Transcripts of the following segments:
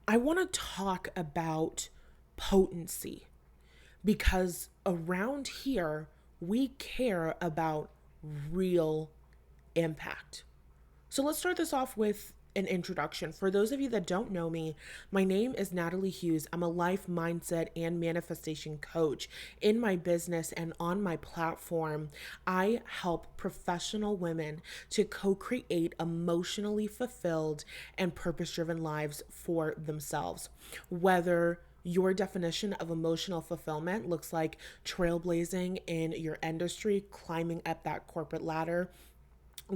I want to talk about potency because around here, we care about real impact. So let's start this off with an introduction. For those of you that don't know me, my name is Natalie Hughes. I'm a life mindset and manifestation coach. In my business and on my platform, I help professional women to co create emotionally fulfilled and purpose driven lives for themselves. Whether your definition of emotional fulfillment looks like trailblazing in your industry, climbing up that corporate ladder,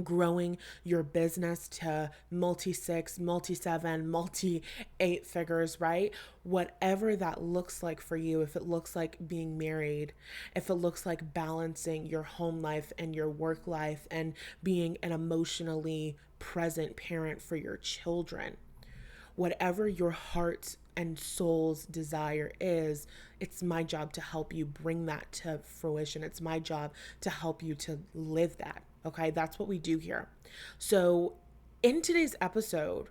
growing your business to multi six, multi seven, multi eight figures, right? Whatever that looks like for you, if it looks like being married, if it looks like balancing your home life and your work life and being an emotionally present parent for your children, whatever your heart and soul's desire is, it's my job to help you bring that to fruition. It's my job to help you to live that. Okay, that's what we do here. So, in today's episode,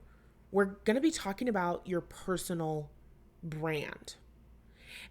we're going to be talking about your personal brand.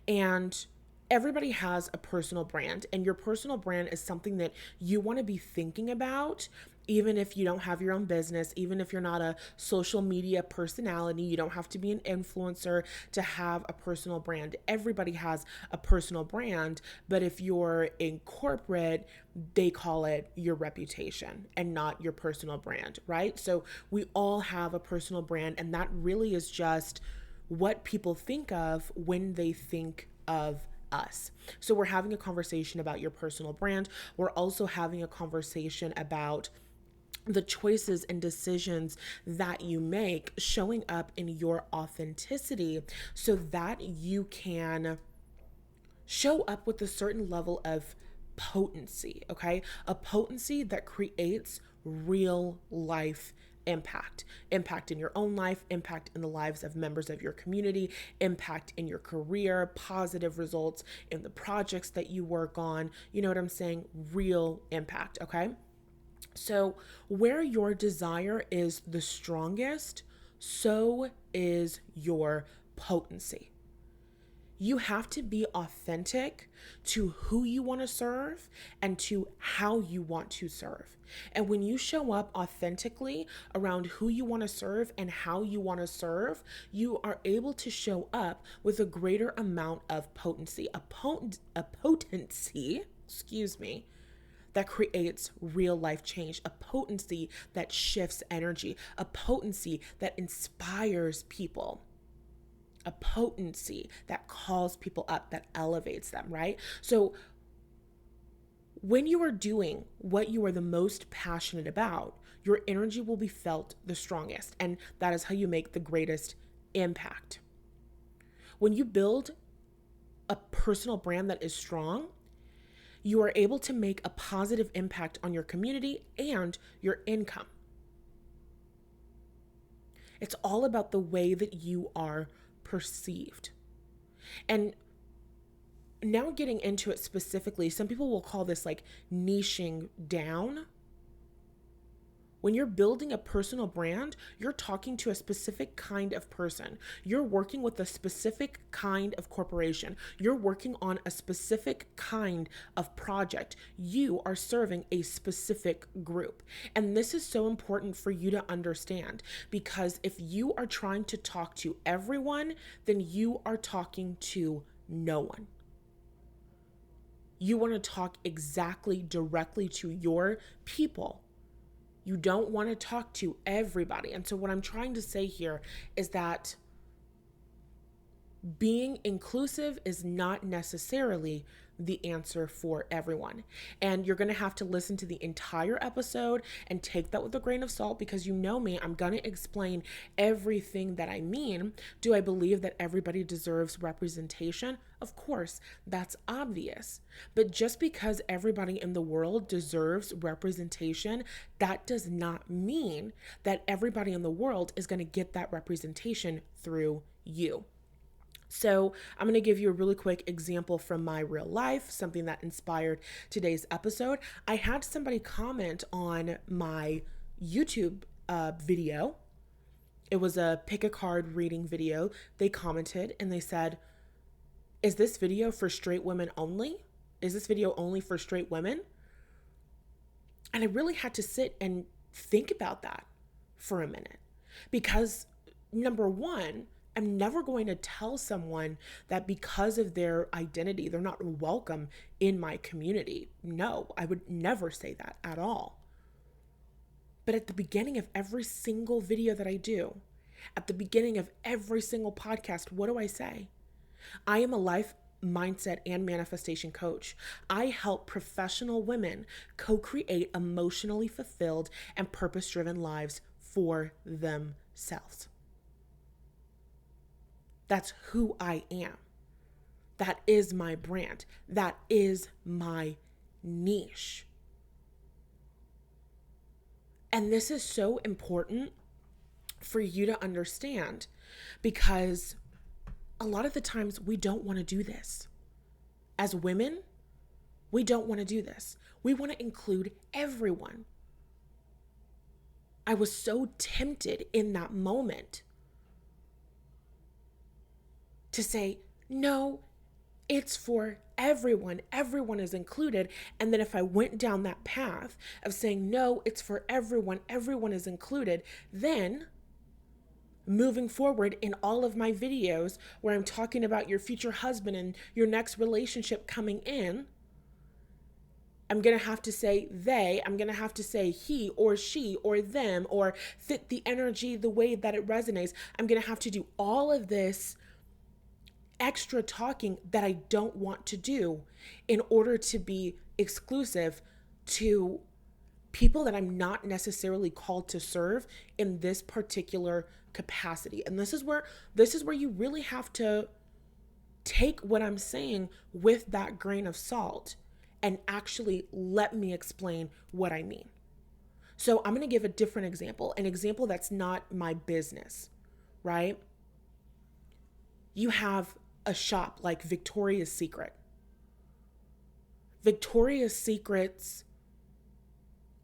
And everybody has a personal brand, and your personal brand is something that you want to be thinking about. Even if you don't have your own business, even if you're not a social media personality, you don't have to be an influencer to have a personal brand. Everybody has a personal brand, but if you're in corporate, they call it your reputation and not your personal brand, right? So we all have a personal brand, and that really is just what people think of when they think of us. So we're having a conversation about your personal brand. We're also having a conversation about the choices and decisions that you make showing up in your authenticity so that you can show up with a certain level of potency, okay? A potency that creates real life impact in your own life, impact in the lives of members of your community, impact in your career, positive results in the projects that you work on. You know what I'm saying? Real impact, okay? So, where your desire is the strongest, so is your potency. You have to be authentic to who you want to serve and to how you want to serve. And when you show up authentically around who you want to serve and how you want to serve, you are able to show up with a greater amount of potency, a potency, excuse me, that creates real life change, a potency that shifts energy, a potency that inspires people, a potency that calls people up, that elevates them, right? So when you are doing what you are the most passionate about, your energy will be felt the strongest. And that is how you make the greatest impact. When you build a personal brand that is strong, you are able to make a positive impact on your community and your income. It's all about the way that you are perceived. And now getting into it specifically, some people will call this like niching down. When you're building a personal brand, you're talking to a specific kind of person. You're working with a specific kind of corporation. You're working on a specific kind of project. You are serving a specific group. And this is so important for you to understand because if you are trying to talk to everyone, then you are talking to no one. You want to talk exactly directly to your people. You don't want to talk to everybody. And so what I'm trying to say here is that being inclusive is not necessarily the answer for everyone. And you're going to have to listen to the entire episode and take that with a grain of salt because you know me, I'm going to explain everything that I mean. Do I believe that everybody deserves representation? Of course, that's obvious. But just because everybody in the world deserves representation, that does not mean that everybody in the world is going to get that representation through you. So, I'm going to give you a really quick example from my real life, something that inspired today's episode. I had somebody comment on my YouTube video, It was a pick a card reading video. They commented and they said, is this video for straight women only? Is this video only for straight women? And I really had to sit and think about that for a minute, because number one, I'm never going to tell someone that because of their identity, they're not welcome in my community. No, I would never say that at all. But at the beginning of every single video that I do, at the beginning of every single podcast, what do I say? I am a life, mindset, and manifestation coach. I help professional women co-create emotionally fulfilled and purpose-driven lives for themselves. That's who I am. That is my brand. That is my niche. And this is so important for you to understand, because a lot of the times we don't want to do this. As women, we don't want to do this. We want to include everyone. I was so tempted in that moment to say, no, it's for everyone. Everyone is included. And then if I went down that path of saying, no, it's for everyone, everyone is included, then moving forward in all of my videos where I'm talking about your future husband and your next relationship coming in, I'm going to have to say they, I'm going to have to say he or she or them, or fit the energy the way that it resonates. I'm going to have to do all of this extra talking that I don't want to do in order to be exclusive to people that I'm not necessarily called to serve in this particular capacity. And this is where you really have to take what I'm saying with that grain of salt and actually let me explain what I mean. So I'm going to give a different example, an example that's not my business, right? You have a shop like Victoria's Secret. Victoria's Secret's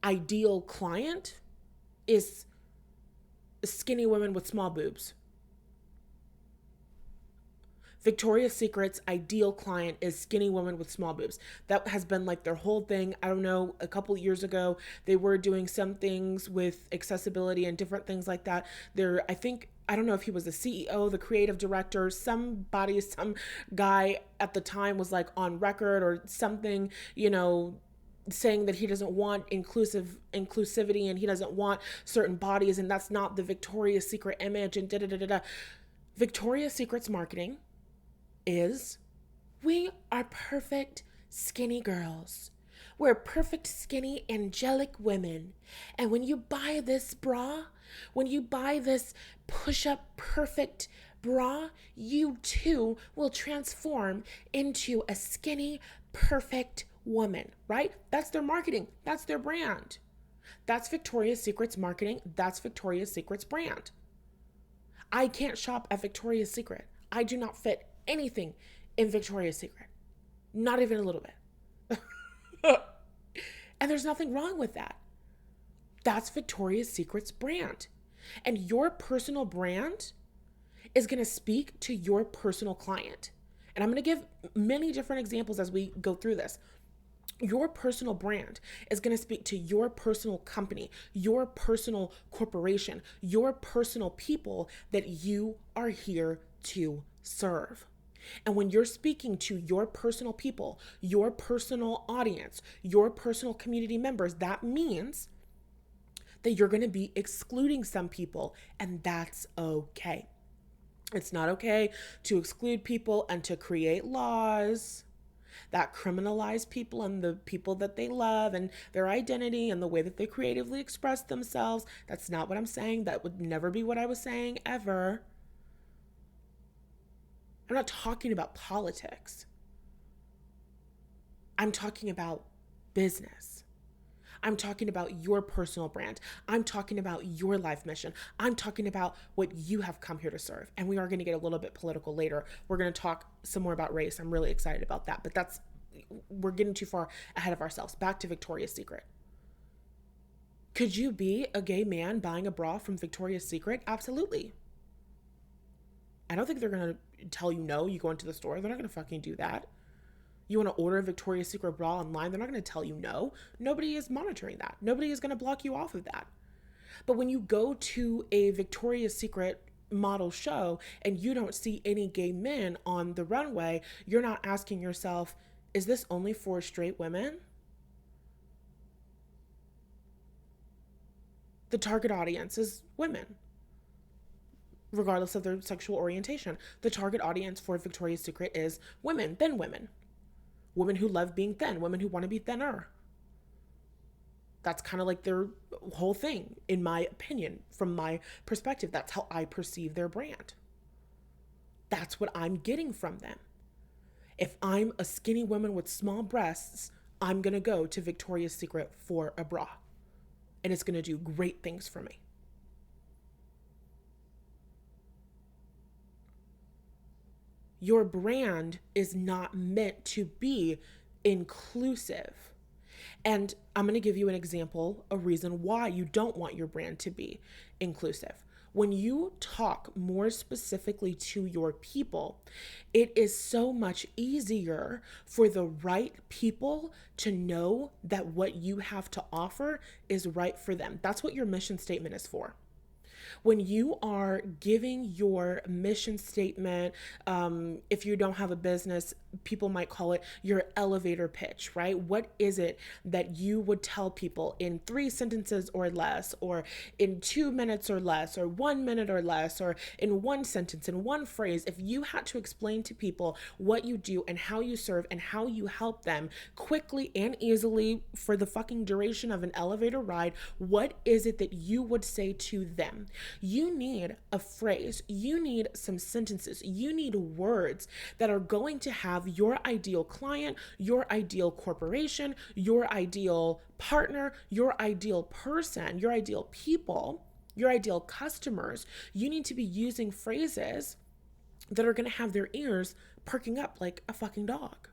ideal client is skinny women with small boobs. Victoria's Secret's ideal client is skinny women with small boobs. That has been like their whole thing. I don't know, a couple years ago, they were doing some things with accessibility and different things like that. I don't know if he was the CEO, the creative director, some guy at the time was like on record or something, saying that he doesn't want inclusivity and he doesn't want certain bodies, and that's not the Victoria's Secret image, and da-da-da-da-da. Victoria's Secret's marketing is, we are perfect skinny girls. We're perfect skinny angelic women. And when you buy this bra, when you buy this push-up perfect bra, you too will transform into a skinny perfect woman, right? That's their marketing. That's their brand. That's Victoria's Secret's marketing. That's Victoria's Secret's brand. I can't shop at Victoria's Secret. I do not fit anything in Victoria's Secret. Not even a little bit. And there's nothing wrong with that. That's Victoria's Secret's brand. And your personal brand is going to speak to your personal client. And I'm going to give many different examples as we go through this. Your personal brand is going to speak to your personal company, your personal corporation, your personal people that you are here to serve. And when you're speaking to your personal people, your personal audience, your personal community members, that means that you're going to be excluding some people, and that's okay. It's not okay to exclude people and to create laws that criminalize people and the people that they love and their identity and the way that they creatively express themselves. That's not what I'm saying. That would never be what I was saying, ever. I'm not talking about politics. I'm talking about business. I'm talking about your personal brand. I'm talking about your life mission. I'm talking about what you have come here to serve. And we are going to get a little bit political later. We're going to talk some more about race. I'm really excited about that. But we're getting too far ahead of ourselves. Back to Victoria's Secret. Could you be a gay man buying a bra from Victoria's Secret? Absolutely. I don't think they're going to tell you no. You go into the store, they're not going to fucking do that. You want to order a Victoria's Secret bra online, they're not going to tell you no. Nobody is monitoring that. Nobody is going to block you off of that. But when you go to a Victoria's Secret model show and you don't see any gay men on the runway, you're not asking yourself, is this only for straight women? The target audience is women, regardless of their sexual orientation. The target audience for Victoria's Secret is women, thin women. Women who love being thin, women who want to be thinner. That's kind of like their whole thing, in my opinion, from my perspective. That's how I perceive their brand. That's what I'm getting from them. If I'm a skinny woman with small breasts, I'm going to go to Victoria's Secret for a bra. And it's going to do great things for me. Your brand is not meant to be inclusive. And I'm going to give you an example, a reason why you don't want your brand to be inclusive. When you talk more specifically to your people, it is so much easier for the right people to know that what you have to offer is right for them. That's what your mission statement is for. When you are giving your mission statement, if you don't have a business, people might call it your elevator pitch, right? What is it that you would tell people in 3 sentences or less, or in 2 minutes or less, or 1 minute or less, or in 1 sentence, in 1 phrase? If you had to explain to people what you do and how you serve and how you help them quickly and easily for the fucking duration of an elevator ride, what is it that you would say to them? You need a phrase, you need some sentences, you need words that are going to have your ideal client, your ideal corporation, your ideal partner, your ideal person, your ideal people, your ideal customers. You need to be using phrases that are going to have their ears perking up like a fucking dog.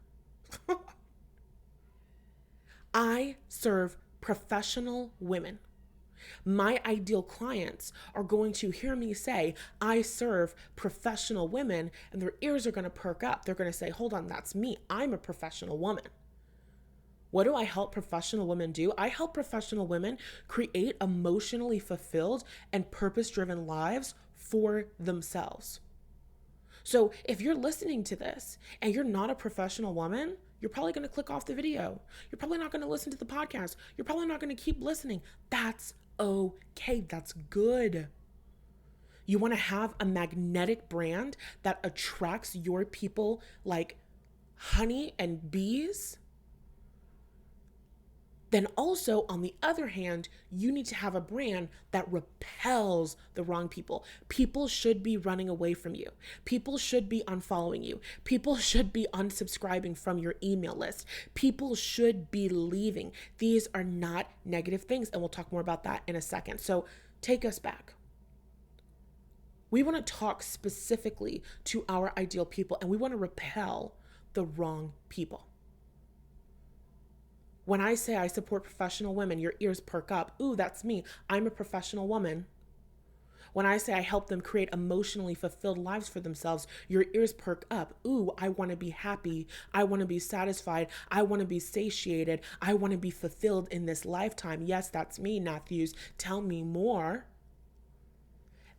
I serve professional women. My ideal clients are going to hear me say, I serve professional women, and their ears are going to perk up. They're going to say, hold on, that's me. I'm a professional woman. What do I help professional women do? I help professional women create emotionally fulfilled and purpose-driven lives for themselves. So if you're listening to this and you're not a professional woman, you're probably going to click off the video. You're probably not going to listen to the podcast. You're probably not going to keep listening. That's okay. That's good. You want to have a magnetic brand that attracts your people like honey and bees? Then also, on the other hand, you need to have a brand that repels the wrong people. People should be running away from you. People should be unfollowing you. People should be unsubscribing from your email list. People should be leaving. These are not negative things, and we'll talk more about that in a second. So take us back. We want to talk specifically to our ideal people, and we want to repel the wrong people. When I say I support professional women, your ears perk up. Ooh, that's me. I'm a professional woman. When I say I help them create emotionally fulfilled lives for themselves, your ears perk up. Ooh, I want to be happy. I want to be satisfied. I want to be satiated. I want to be fulfilled in this lifetime. Yes, that's me, Matthews. Tell me more.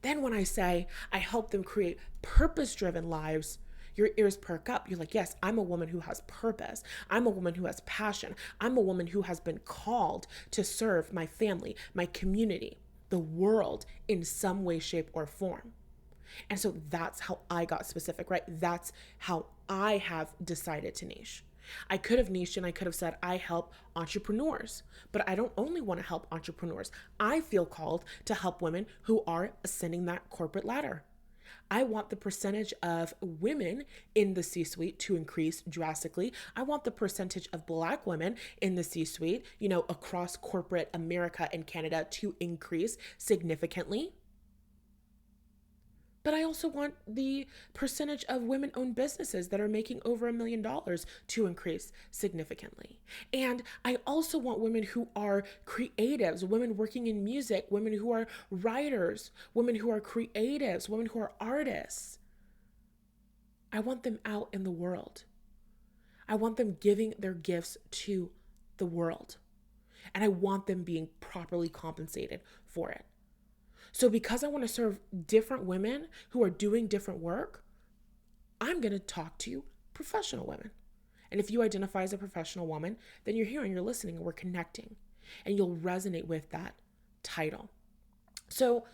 Then when I say I help them create purpose-driven lives, your ears perk up. You're like, yes, I'm a woman who has purpose. I'm a woman who has passion. I'm a woman who has been called to serve my family, my community, the world in some way, shape, or form. And so that's how I got specific, right? That's how I have decided to niche. I could have niched and I could have said, I help entrepreneurs, but I don't only want to help entrepreneurs. I feel called to help women who are ascending that corporate ladder. I want the percentage of women in the C-suite to increase drastically. I want the percentage of Black women in the C-suite, across corporate America and Canada to increase significantly. But I also want the percentage of women owned businesses that are making over $1 million to increase significantly. And I also want women who are creatives, women working in music, women who are writers, women who are creatives, women who are artists. I want them out in the world. I want them giving their gifts to the world. And I want them being properly compensated for it. So because I want to serve different women who are doing different work, I'm going to talk to professional women. And if you identify as a professional woman, then you're here and you're listening and we're connecting. And you'll resonate with that title. So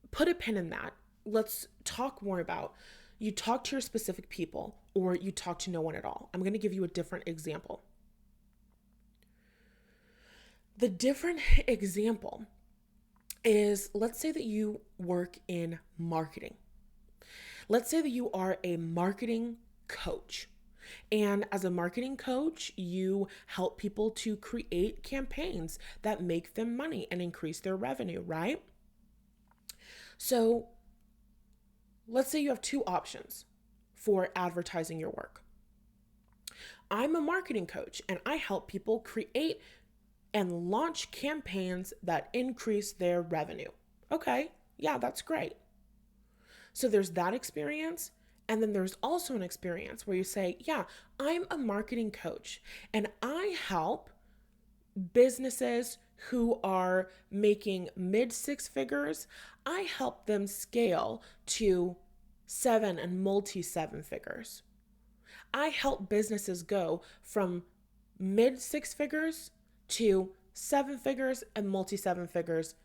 put a pin in that. Let's talk more about you talk to your specific people or you talk to no one at all. I'm going to give you a different example. The different example is, let's say that you work in marketing. Let's say that you are a marketing coach. And as a marketing coach, you help people to create campaigns that make them money and increase their revenue, right? So let's say you have two options for advertising your work. I'm a marketing coach and I help people create and launch campaigns that increase their revenue. Okay, yeah, that's great. So there's that experience. And then there's also an experience where you say, yeah, I'm a marketing coach and I help businesses who are making mid six figures. I help them scale to seven and multi seven figures. I help businesses go from mid six figures to seven figures and multi seven figures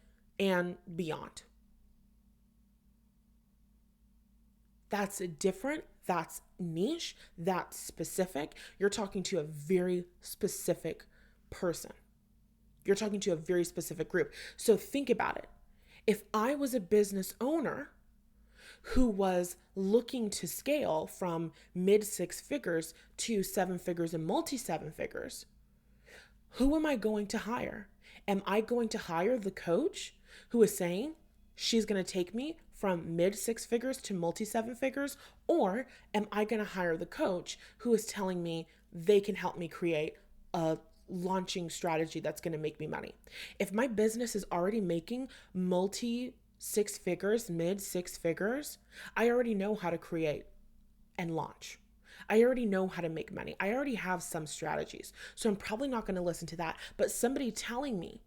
and beyond. That's different, that's niche, that's specific. You're talking to a very specific person. You're talking to a very specific group. So think about it. If I was a business owner who was looking to scale from mid six figures to seven figures and multi seven figures, who am I going to hire? Am I going to hire the coach who is saying she's going to take me from mid six figures to multi seven figures? Or am I going to hire the coach who is telling me they can help me create a launching strategy that's going to make me money? If my business is already making multi six figures, mid six figures, I already know how to create and launch. I already know how to make money. I already have some strategies. So I'm probably not going to listen to that. But somebody telling me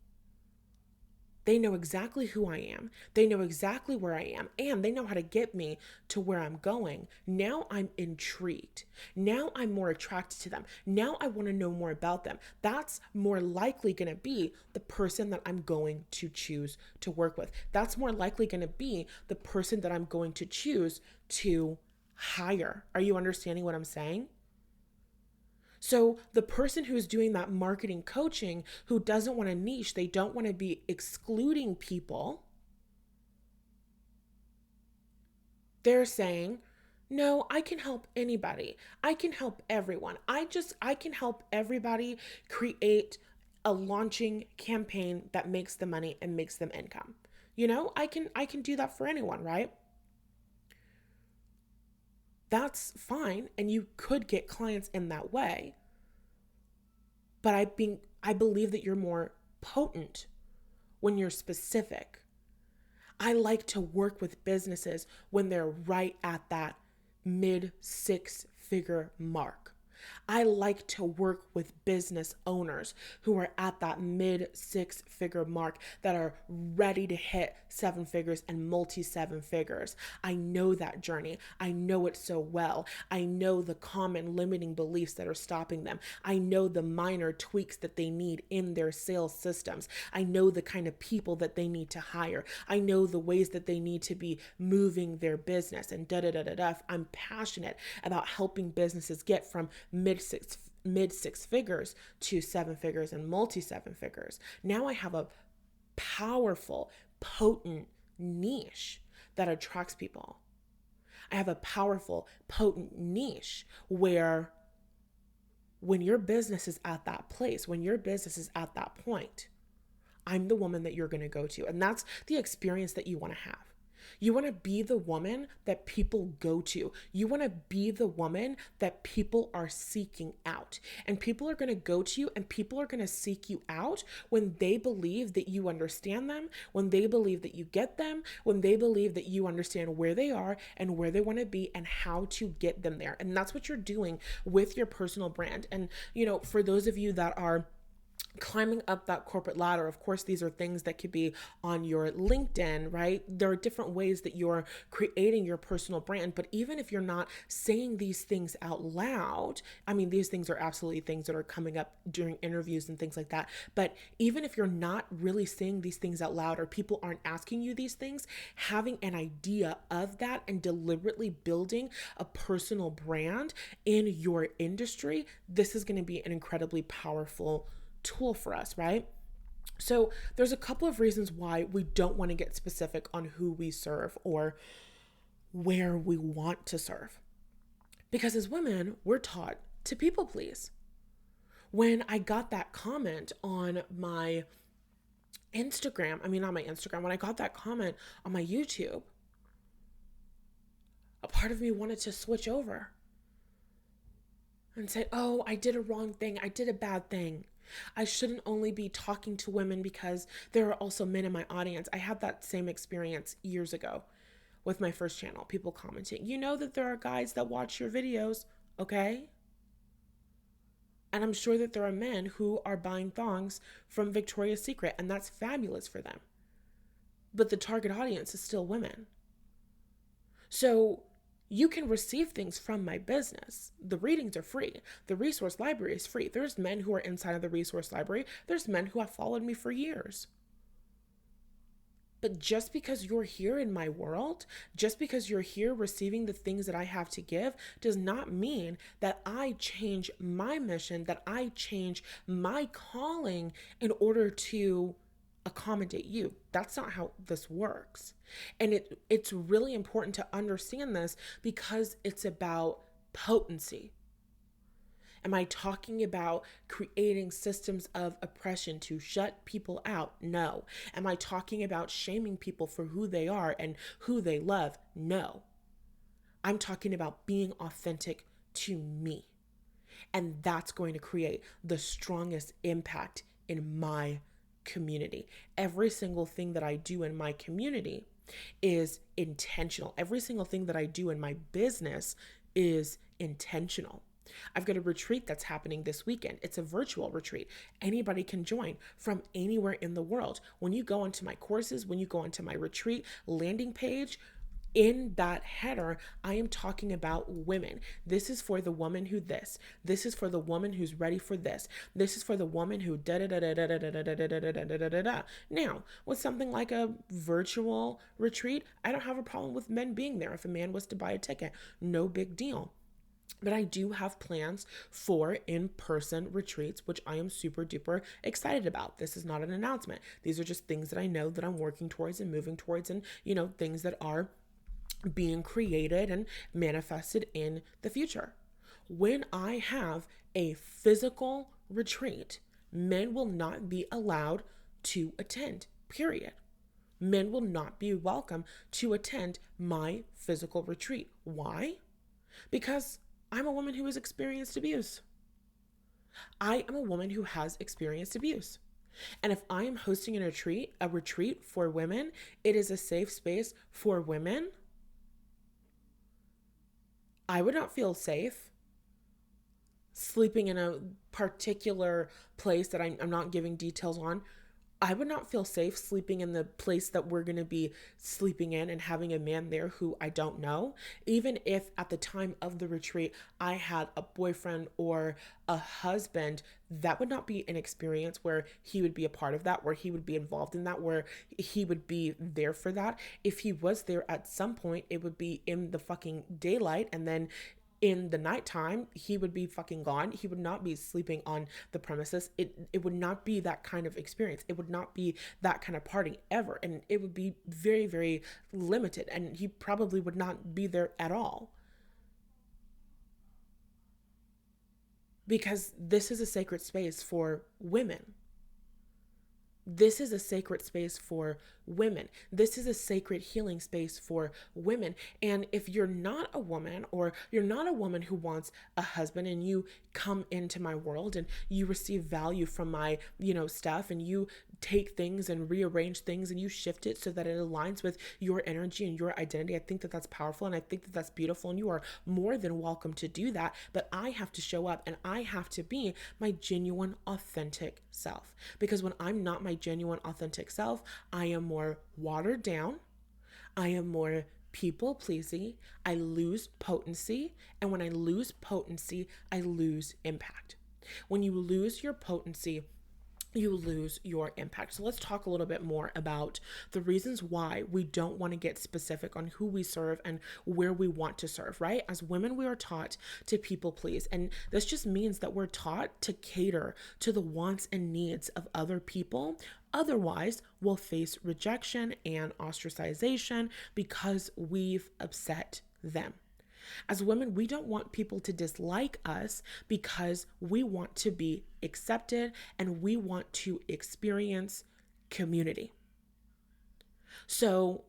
they know exactly who I am, they know exactly where I am, and they know how to get me to where I'm going. Now I'm intrigued. Now I'm more attracted to them. Now I want to know more about them. That's more likely going to be the person that I'm going to choose to work with. That's more likely going to be the person that I'm going to choose to hire. Are you understanding what I'm saying? So the person who's doing that marketing coaching, who doesn't want to niche, they don't want to be excluding people. They're saying, no, I can help anybody. I can help everyone. I can help everybody create a launching campaign that makes them money and makes them income. I can do that for anyone, right? That's fine, and you could get clients in that way. But I believe that you're more potent when you're specific. I like to work with businesses when they're right at that mid six figure mark. I like to work with business owners who are at that mid six figure mark that are ready to hit seven figures and multi seven figures. I know that journey. I know it so well. I know the common limiting beliefs that are stopping them. I know the minor tweaks that they need in their sales systems. I know the kind of people that they need to hire. I know the ways that they need to be moving their business and da da da da da. I'm passionate about helping businesses get from mid six figures to seven figures and multi seven figures. Now I have a powerful, potent niche that attracts people. I have a powerful, potent niche where when your business is at that place, when your business is at that point, I'm the woman that you're going to go to. And that's the experience that you want to have. You want to be the woman that people go to. You want to be the woman that people are seeking out. And people are going to go to you and people are going to seek you out when they believe that you understand them, when they believe that you get them, when they believe that you understand where they are and where they want to be and how to get them there. And that's what you're doing with your personal brand. And, for those of you that are climbing up that corporate ladder, of course, these are things that could be on your LinkedIn, right? There are different ways that you're creating your personal brand. But even if you're not saying these things out loud, I mean, these things are absolutely things that are coming up during interviews and things like that. But even if you're not really saying these things out loud, or people aren't asking you these things, having an idea of that and deliberately building a personal brand in your industry, this is going to be an incredibly powerful tool for us, right? So there's a couple of reasons why we don't want to get specific on who we serve or where we want to serve. Because as women, we're taught to people please. When I got that comment on my Instagram, I mean, not my Instagram, when I got that comment on my YouTube, a part of me wanted to switch over and say, oh, I did a wrong thing. I did a bad thing. I shouldn't only be talking to women because there are also men in my audience. I had that same experience years ago with my first channel. People commenting, you know that there are guys that watch your videos, okay? And I'm sure that there are men who are buying thongs from Victoria's Secret, and that's fabulous for them. But the target audience is still women. So you can receive things from my business. The readings are free. The resource library is free. There's men who are inside of the resource library. There's men who have followed me for years. But just because you're here in my world, just because you're here receiving the things that I have to give, does not mean that I change my mission, that I change my calling in order to accommodate you. That's not how this works. And it's really important to understand this because it's about potency. Am I talking about creating systems of oppression to shut people out? No. Am I talking about shaming people for who they are and who they love? No. I'm talking about being authentic to me. And that's going to create the strongest impact in my community. Every single thing that I do in my community is intentional. Every single thing that I do in my business is intentional. I've got a retreat that's happening this weekend. It's a virtual retreat. Anybody can join from anywhere in the world. When you go onto my courses, when you go onto my retreat landing page, in that header, I am talking about women. This is for the woman who this. This is for the woman who's ready for this. This is for the woman who da da da da da da da da da da da da da da. Now, with something like a virtual retreat, I don't have a problem with men being there. If a man was to buy a ticket, no big deal. But I do have plans for in-person retreats, which I am super duper excited about. This is not an announcement. These are just things that I know that I'm working towards and moving towards, and, things that are being created and manifested in the future. When I have a physical retreat, men will not be allowed to attend, period. Men will not be welcome to attend my physical retreat. Why? Because I'm a woman who has experienced abuse. I am a woman who has experienced abuse. And if I am hosting a retreat for women, it is a safe space for women. I would not feel safe sleeping in a particular place that I'm not giving details on. I would not feel safe sleeping in the place that we're going to be sleeping in and having a man there who I don't know. Even if at the time of the retreat, I had a boyfriend or a husband, that would not be an experience where he would be a part of that, where he would be involved in that, where he would be there for that. If he was there at some point, it would be in the fucking daylight, and then in the nighttime, he would be fucking gone. He would not be sleeping on the premises. It would not be that kind of experience. It would not be that kind of party ever. And it would be very, very limited. And he probably would not be there at all. Because this is a sacred space for women. This is a sacred space for women. This is a sacred healing space for women. And if you're not a woman, or you're not a woman who wants a husband, and you come into my world and you receive value from my, stuff, and you take things and rearrange things and you shift it so that it aligns with your energy and your identity, I think that that's powerful, and I think that that's beautiful, and you are more than welcome to do that. But I have to show up and I have to be my genuine, authentic self. Because when I'm not my genuine, authentic self, I am more watered down. I am more people pleasing. I lose potency. And when I lose potency, I lose impact. When you lose your potency, you lose your impact. So let's talk a little bit more about the reasons why we don't want to get specific on who we serve and where we want to serve, right? As women, we are taught to people please. And this just means that we're taught to cater to the wants and needs of other people. Otherwise, we'll face rejection and ostracization because we've upset them. As women, we don't want people to dislike us because we want to be accepted and we want to experience community. So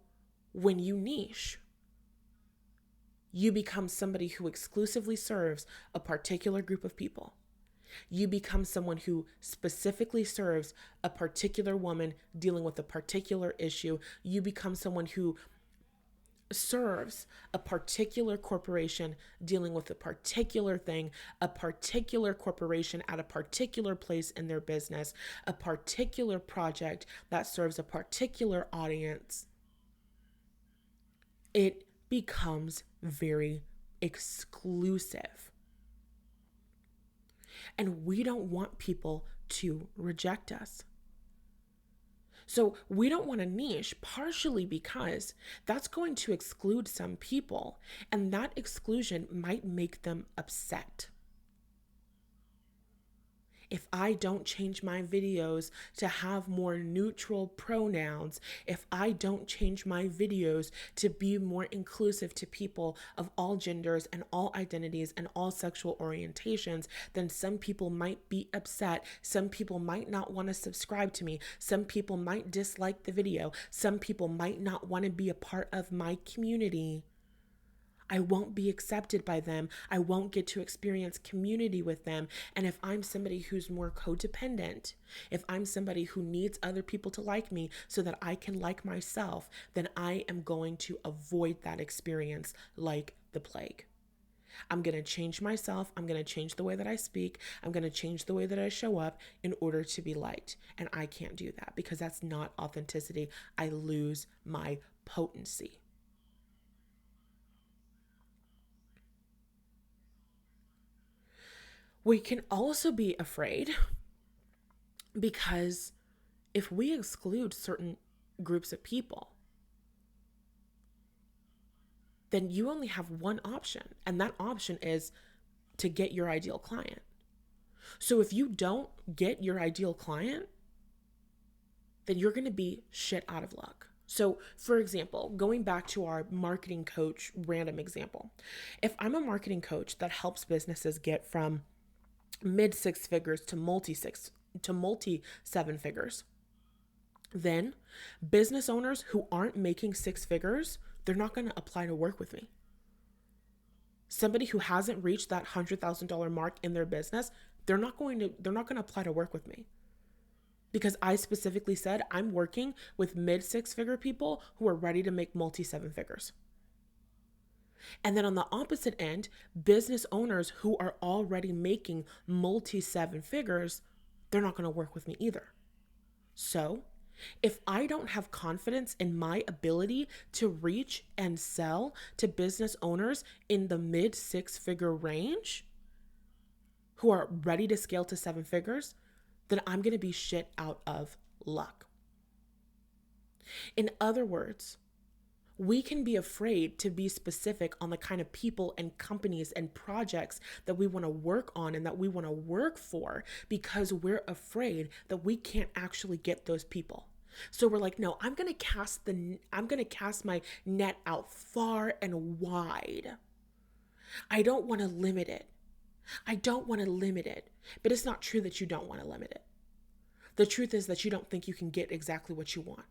when you niche, you become somebody who exclusively serves a particular group of people. You become someone who specifically serves a particular woman dealing with a particular issue. You become someone who serves a particular corporation dealing with a particular thing, a particular corporation at a particular place in their business, a particular project that serves a particular audience. It becomes very exclusive. And we don't want people to reject us. So we don't want to niche, partially because that's going to exclude some people, and that exclusion might make them upset. If I don't change my videos to have more neutral pronouns, if I don't change my videos to be more inclusive to people of all genders and all identities and all sexual orientations, then some people might be upset. Some people might not want to subscribe to me. Some people might dislike the video. Some people might not want to be a part of my community. I won't be accepted by them. I won't get to experience community with them. And if I'm somebody who's more codependent, if I'm somebody who needs other people to like me so that I can like myself, then I am going to avoid that experience like the plague. I'm going to change myself. I'm going to change the way that I speak. I'm going to change the way that I show up in order to be liked. And I can't do that because that's not authenticity. I lose my potency. We can also be afraid because if we exclude certain groups of people, then you only have one option, and that option is to get your ideal client. So if you don't get your ideal client, then you're going to be shit out of luck. So, for example, going back to our marketing coach random example, if I'm a marketing coach that helps businesses get from mid six figures to multi seven figures, then business owners who aren't making six figures, they're not going to apply to work with me. Somebody who hasn't reached that $100,000 mark in their business, they're not going to apply to work with me. Because I specifically said I'm working with mid six figure people who are ready to make multi seven figures. And then on the opposite end, business owners who are already making multi seven figures, they're not going to work with me either. So if I don't have confidence in my ability to reach and sell to business owners in the mid six figure range who are ready to scale to seven figures, then I'm going to be shit out of luck. In other words, we can be afraid to be specific on the kind of people and companies and projects that we want to work on and that we want to work for because we're afraid that we can't actually get those people. So we're like, no, I'm going to cast my net out far and wide. I don't want to limit it. But it's not true that you don't want to limit it. The truth is that you don't think you can get exactly what you want.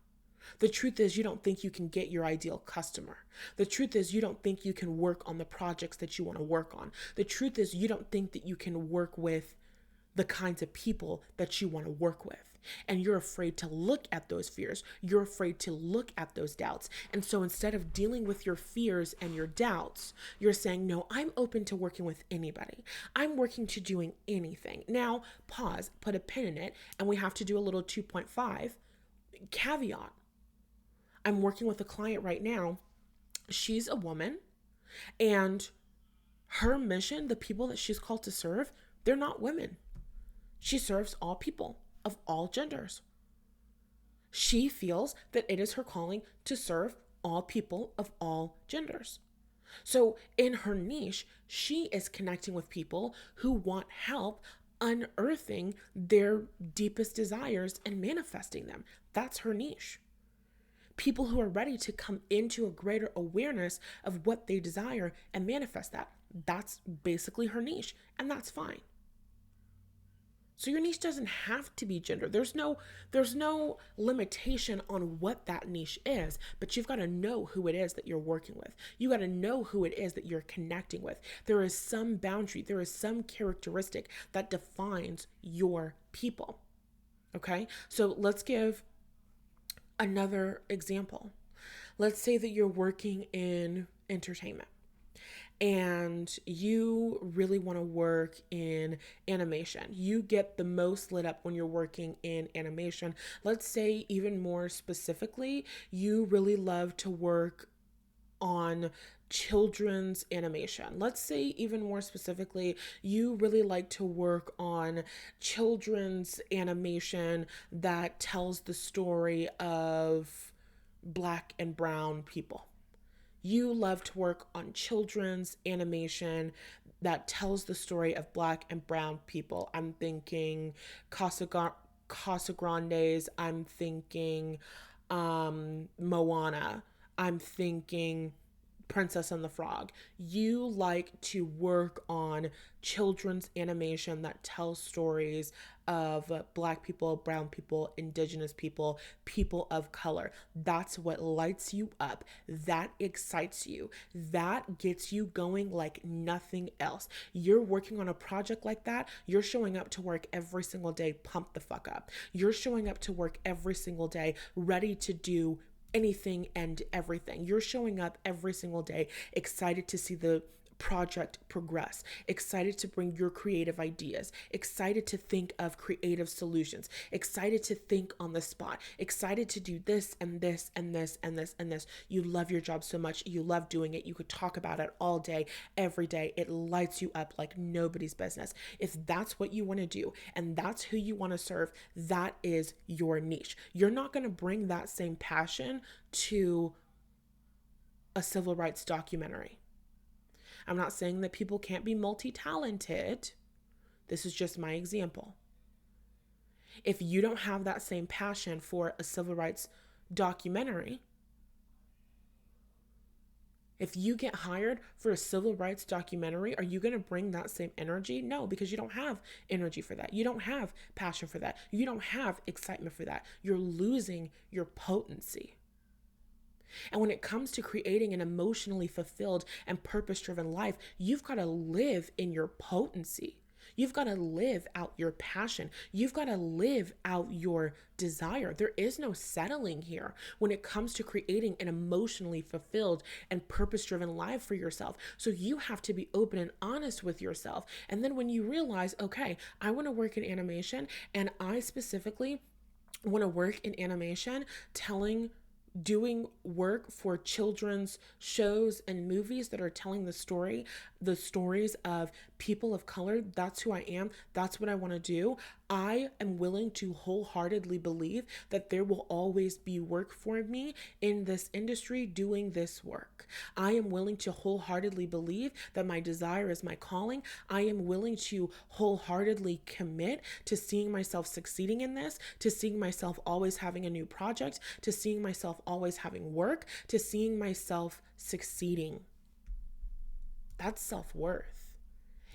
The truth is, you don't think you can get your ideal customer. The truth is, you don't think you can work on the projects that you want to work on. The truth is, you don't think that you can work with the kinds of people that you want to work with. And you're afraid to look at those fears. You're afraid to look at those doubts. And so instead of dealing with your fears and your doubts, you're saying, no, I'm open to working with anybody. I'm working to doing anything. Now, pause, put a pin in it, and we have to do a little 2.5 caveat. I'm working with a client right now. She's a woman, and her mission, the people that she's called to serve, they're not women. She serves all people of all genders. She feels that it is her calling to serve all people of all genders. So in her niche, she is connecting with people who want help unearthing their deepest desires and manifesting them. That's her niche. People who are ready to come into a greater awareness of what they desire and manifest that. That's basically her niche, and that's fine. So your niche doesn't have to be gender. There's no limitation on what that niche is, but you've got to know who it is that you're working with. You got to know who it is that you're connecting with. There is some boundary, there is some characteristic that defines your people. Okay? So let's give another example. Let's say that you're working in entertainment and you really want to work in animation. You get the most lit up when you're working in animation. Let's say even more specifically, you really love to work on children's animation. Let's say even more specifically, you really like to work on children's animation that tells the story of Black and brown people. You love to work on children's animation that tells the story of Black and brown people. I'm thinking Casa Grandes. I'm thinking Moana. I'm thinking Princess and the Frog. You like to work on children's animation that tells stories of Black people, brown people, indigenous people, people of color. That's what lights you up. That excites you. That gets you going like nothing else. You're working on a project like that. You're showing up to work every single day, pumped the fuck up. You're showing up to work every single day, ready to do anything and everything. You're showing up every single day, excited to see the project progress, excited to bring your creative ideas, excited to think of creative solutions, excited to think on the spot, excited to do this and this and this and this and this. You love your job so much. You love doing it. You could talk about it all day, every day. It lights you up like nobody's business. If that's what you want to do and that's who you want to serve, that is your niche. You're not going to bring that same passion to a civil rights documentary. I'm not saying that people can't be multi-talented. This is just my example. If you don't have that same passion for a civil rights documentary, if you get hired for a civil rights documentary, are you going to bring that same energy? No, because you don't have energy for that. You don't have passion for that. You don't have excitement for that. You're losing your potency. And when it comes to creating an emotionally fulfilled and purpose-driven life, you've got to live in your potency. You've got to live out your passion. You've got to live out your desire. There is no settling here when it comes to creating an emotionally fulfilled and purpose-driven life for yourself. So you have to be open and honest with yourself. And then when you realize, okay, I want to work in animation, and I specifically want to work in animation doing work for children's shows and movies that are telling the stories of people of color. That's who I am. That's what I want to do. I am willing to wholeheartedly believe that there will always be work for me in this industry doing this work. I am willing to wholeheartedly believe that my desire is my calling. I am willing to wholeheartedly commit to seeing myself succeeding in this, to seeing myself always having a new project, to seeing myself always having work, to seeing myself succeeding. That's self-worth.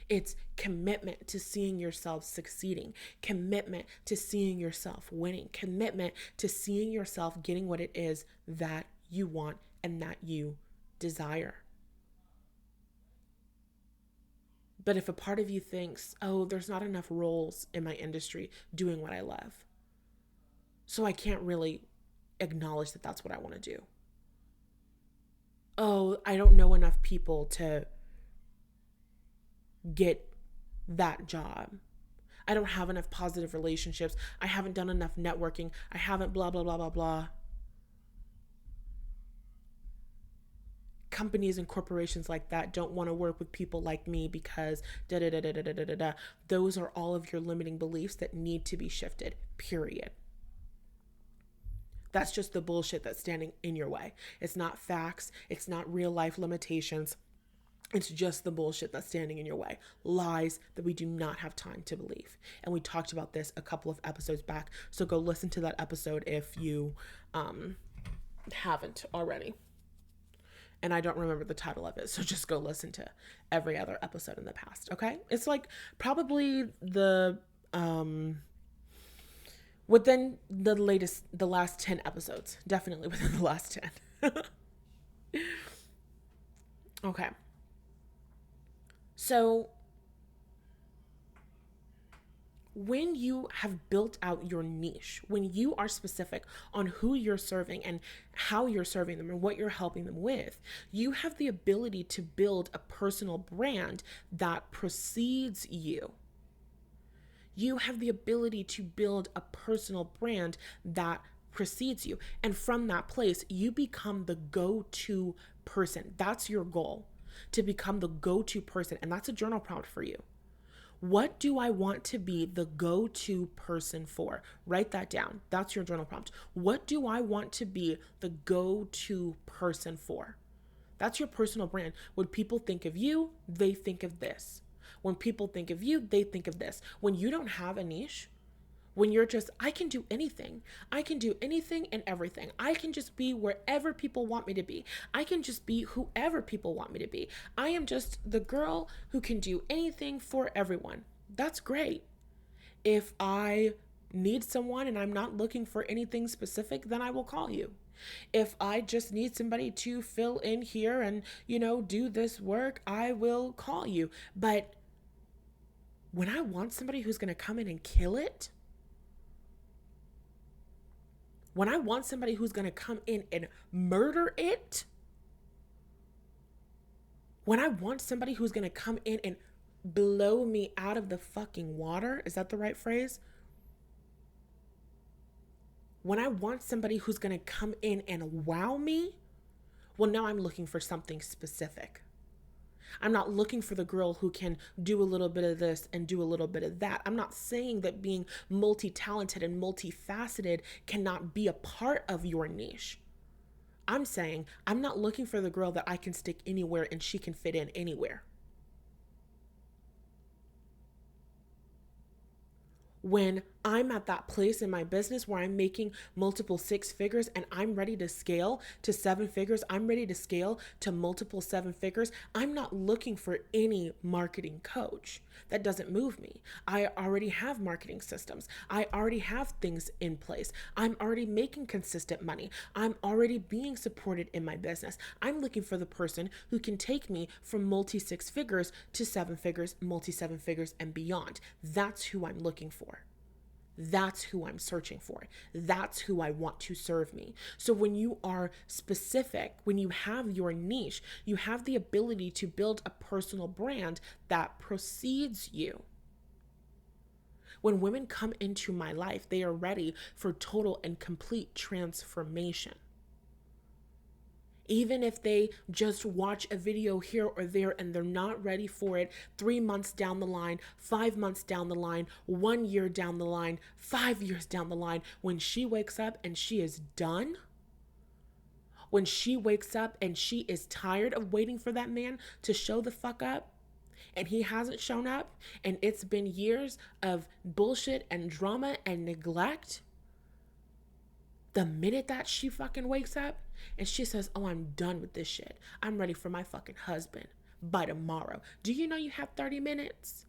It's commitment to seeing yourself succeeding, commitment to seeing yourself winning, commitment to seeing yourself getting what it is that you want and that you desire. But if a part of you thinks, oh, there's not enough roles in my industry doing what I love, so I can't really acknowledge that that's what I want to do. Oh, I don't know enough people to get that job. I don't have enough positive relationships. I haven't done enough networking. I haven't blah, blah, blah, blah, blah. Companies and corporations like that don't want to work with people like me because da da da da da da da da. Those are all of your limiting beliefs that need to be shifted, period. That's just the bullshit that's standing in your way. It's not facts. It's not real life limitations. It's just the bullshit that's standing in your way. Lies that we do not have time to believe. And we talked about this a couple of episodes back. So go listen to that episode if you haven't already. And I don't remember the title of it. So just go listen to every other episode in the past. Okay? It's like probably the within the last 10 episodes. Definitely within the last 10. Okay. So when you have built out your niche, when you are specific on who you're serving and how you're serving them and what you're helping them with, you have the ability to build a personal brand that precedes you. You have the ability to build a personal brand that precedes you. And from that place, you become the go-to person. That's your goal, to become the go-to person. And that's a journal prompt for you. What do I want to be the go-to person for? Write that down. That's your journal prompt. What do I want to be the go-to person for? That's your personal brand. When people think of you, they think of this. When people think of you, they think of this. When you don't have a niche, when you're just, I can do anything. I can do anything and everything. I can just be wherever people want me to be. I can just be whoever people want me to be. I am just the girl who can do anything for everyone. That's great. If I need someone and I'm not looking for anything specific, then I will call you. If I just need somebody to fill in here and, do this work, I will call you. But when I want somebody who's going to come in and kill it, when I want somebody who's going to come in and murder it, when I want somebody who's going to come in and blow me out of the fucking water, is that the right phrase? When I want somebody who's going to come in and wow me, well, now I'm looking for something specific. I'm not looking for the girl who can do a little bit of this and do a little bit of that. I'm not saying that being multi-talented and multifaceted cannot be a part of your niche. I'm saying I'm not looking for the girl that I can stick anywhere and she can fit in anywhere. When I'm at that place in my business where I'm making multiple 6 figures and I'm ready to scale to 7 figures, I'm ready to scale to multiple 7 figures, I'm not looking for any marketing coach. That doesn't move me. I already have marketing systems. I already have things in place. I'm already making consistent money. I'm already being supported in my business. I'm looking for the person who can take me from multi 6 figures to 7 figures, multi 7 figures and beyond. That's who I'm looking for. That's who I'm searching for. That's who I want to serve me. So when you are specific, when you have your niche, you have the ability to build a personal brand that precedes you. When women come into my life, they are ready for total and complete transformation. Even if they just watch a video here or there and they're not ready for it 3 months down the line, 5 months down the line, 1 year down the line, 5 years down the line, when she wakes up and she is done, when she wakes up and she is tired of waiting for that man to show the fuck up, and he hasn't shown up, and it's been years of bullshit and drama and neglect, the minute that she fucking wakes up and she says, oh, I'm done with this shit. I'm ready for my fucking husband, by tomorrow. Do you know you have 30 minutes?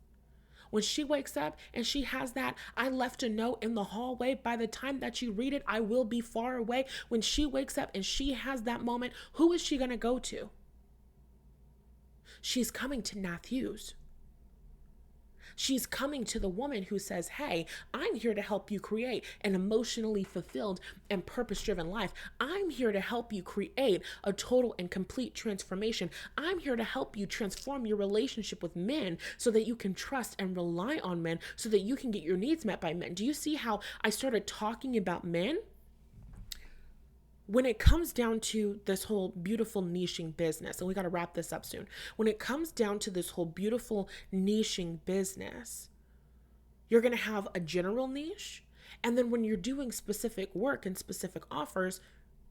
When she wakes up and she has that, I left a note in the hallway. By the time that you read it, I will be far away. When she wakes up and she has that moment, who is she going to go to? She's coming to Nath Hughes. She's coming to the woman who says, hey, I'm here to help you create an emotionally fulfilled and purpose-driven life. I'm here to help you create a total and complete transformation. I'm here to help you transform your relationship with men so that you can trust and rely on men so that you can get your needs met by men. Do you see how I started talking about men? When it comes down to this whole beautiful niching business, and we got to wrap this up soon. When it comes down to this whole beautiful niching business, you're going to have a general niche. And then when you're doing specific work and specific offers,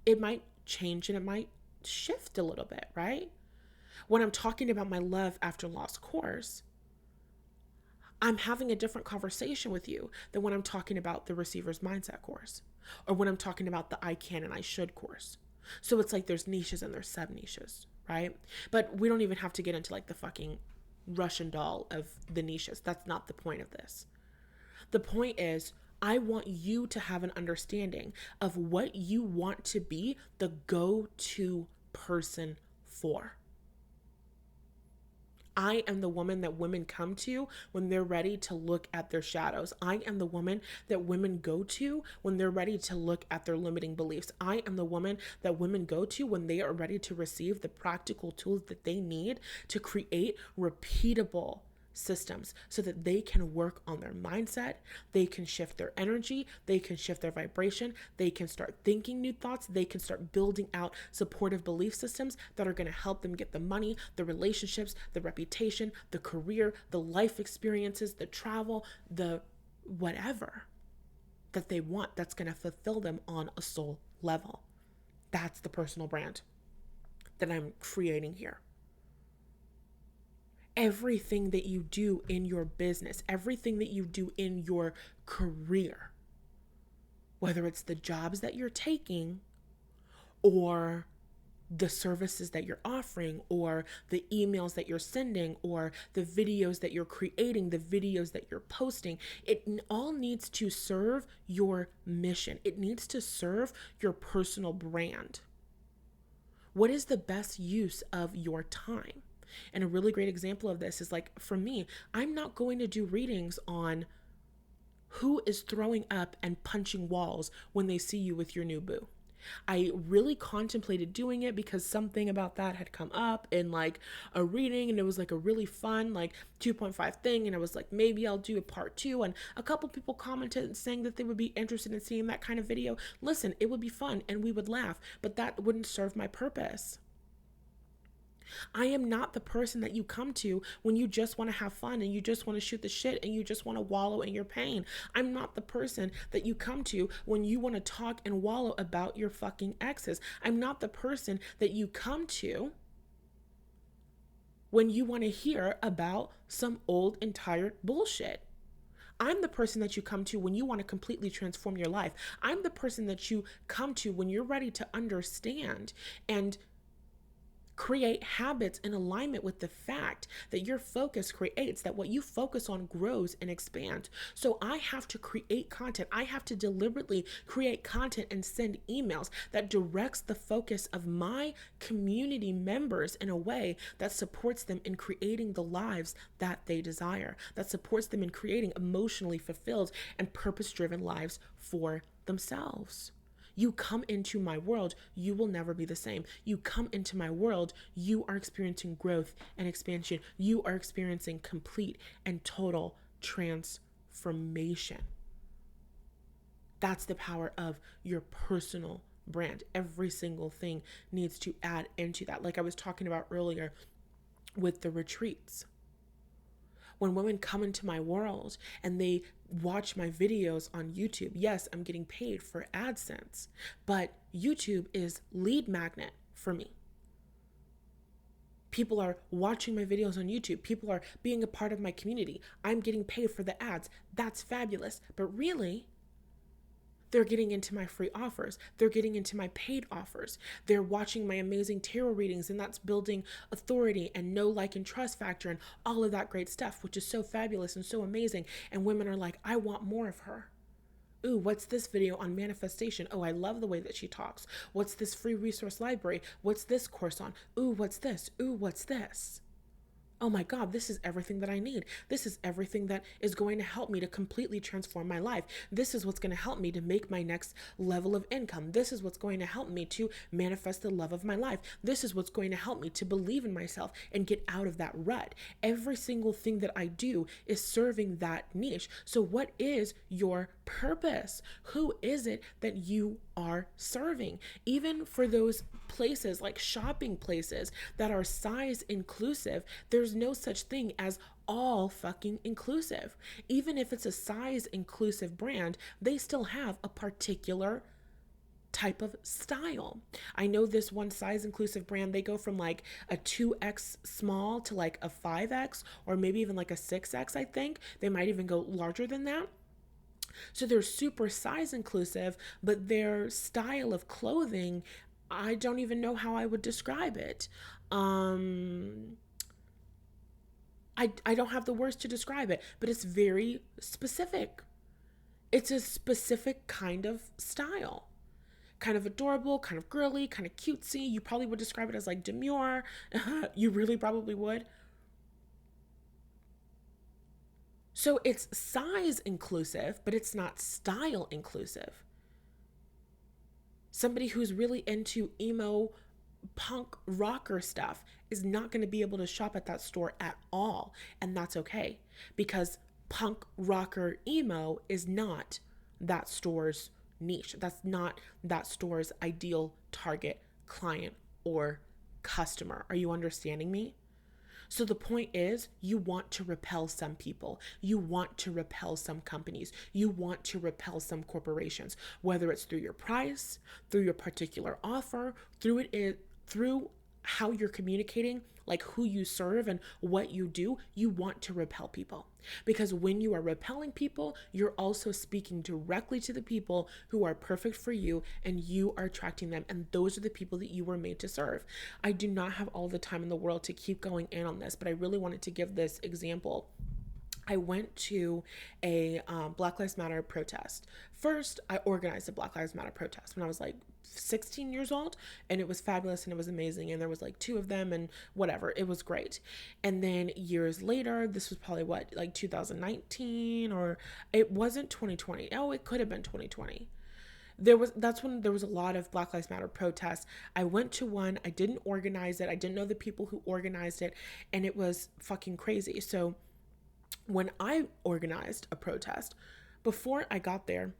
it might change and it might shift a little bit, right? When I'm talking about my Love After Loss course, I'm having a different conversation with you than when I'm talking about the Receiver's Mindset course or when I'm talking about the I Can and I Should course. So it's like there's niches and there's sub niches, right? But we don't even have to get into like the fucking Russian doll of the niches. That's not the point of this. The point is, I want you to have an understanding of what you want to be the go-to person for. I am the woman that women come to when they're ready to look at their shadows. I am the woman that women go to when they're ready to look at their limiting beliefs. I am the woman that women go to when they are ready to receive the practical tools that they need to create repeatable systems so that they can work on their mindset, they can shift their energy, they can shift their vibration, they can start thinking new thoughts, they can start building out supportive belief systems that are going to help them get the money, the relationships, the reputation, the career, the life experiences, the travel, the whatever that they want that's going to fulfill them on a soul level. That's the personal brand that I'm creating here. Everything that you do in your business, everything that you do in your career, whether it's the jobs that you're taking or the services that you're offering or the emails that you're sending or the videos that you're creating, the videos that you're posting, it all needs to serve your mission. It needs to serve your personal brand. What is the best use of your time? And a really great example of this is like, for me, I'm not going to do readings on who is throwing up and punching walls when they see you with your new boo. I really contemplated doing it because something about that had come up in like a reading and it was like a really fun like 2.5 thing. And I was like, maybe I'll do a part 2. And a couple people commented saying that they would be interested in seeing that kind of video. Listen, it would be fun and we would laugh, but that wouldn't serve my purpose. I am not the person that you come to when you just want to have fun and you just want to shoot the shit and you just want to wallow in your pain. I'm not the person that you come to when you want to talk and wallow about your fucking exes. I'm not the person that you come to when you want to hear about some old and tired bullshit. I'm the person that you come to when you want to completely transform your life. I'm the person that you come to when you're ready to understand and create habits in alignment with the fact that your focus creates, that what you focus on grows and expands. So I have to create content. I have to deliberately create content and send emails that directs the focus of my community members in a way that supports them in creating the lives that they desire, that supports them in creating emotionally fulfilled and purpose-driven lives for themselves. You come into my world, you will never be the same. You come into my world, you are experiencing growth and expansion. You are experiencing complete and total transformation. That's the power of your personal brand. Every single thing needs to add into that. Like I was talking about earlier with the retreats. When women come into my world and they watch my videos on YouTube, yes, I'm getting paid for AdSense, but YouTube is lead magnet for me. People are watching my videos on YouTube. People are being a part of my community. I'm getting paid for the ads. That's fabulous. But really, They're getting into my free offers. They're getting into my paid offers. They're watching my amazing tarot readings, and that's building authority and know, like, and trust factor and all of that great stuff, which is so fabulous and so amazing. And women are like, I want more of her. Ooh, what's this video on manifestation? Oh, I love the way that she talks. What's this free resource library? What's this course on? Ooh, what's this? Ooh, what's this? Oh my God, this is everything that I need. This is everything that is going to help me to completely transform my life. This is what's going to help me to make my next level of income. This is what's going to help me to manifest the love of my life. This is what's going to help me to believe in myself and get out of that rut. Every single thing that I do is serving that niche. So what is your purpose? Who is it that you are serving? Even for those places like shopping places that are size inclusive, there's no such thing as all fucking inclusive. Even if it's a size inclusive brand, they still have a particular type of style. I know this one size inclusive brand, they go from like a 2X small to like a 5X or maybe even like a 6X, I think. They might even go larger than that. So they're super size inclusive, but their style of clothing, I don't even know how I would describe it. I don't have the words to describe it, but it's very specific. It's a specific kind of style. Kind of adorable, kind of girly, kind of cutesy. You probably would describe it as like demure. You really probably would. So it's size inclusive, but it's not style inclusive. Somebody who's really into emo punk rocker stuff is not going to be able to shop at that store at all. And that's okay, because punk rocker emo is not that store's niche. That's not that store's ideal target client or customer. Are you understanding me? So the point is, you want to repel some people. You want to repel some companies. You want to repel some corporations, whether it's through your price, through your particular offer, through how you're communicating, like who you serve and what you do. You want to repel people, because when you are repelling people, you're also speaking directly to the people who are perfect for you, and you are attracting them, and those are the people that you were made to serve. I do not have all the time in the world to keep going in on this, but I really wanted to give this example. I went to a Black Lives Matter protest. First, I organized a Black Lives Matter protest when I was like 16 years old, and it was fabulous and it was amazing, and there was like two of them and whatever. It was great. And then years later, this was probably what, like 2019, or it wasn't 2020. Oh, it could have been 2020. That's when there was a lot of Black Lives Matter protests. I went to one. I didn't organize it. I didn't know the people who organized it, and it was fucking crazy. So when I organized a protest, before I got there,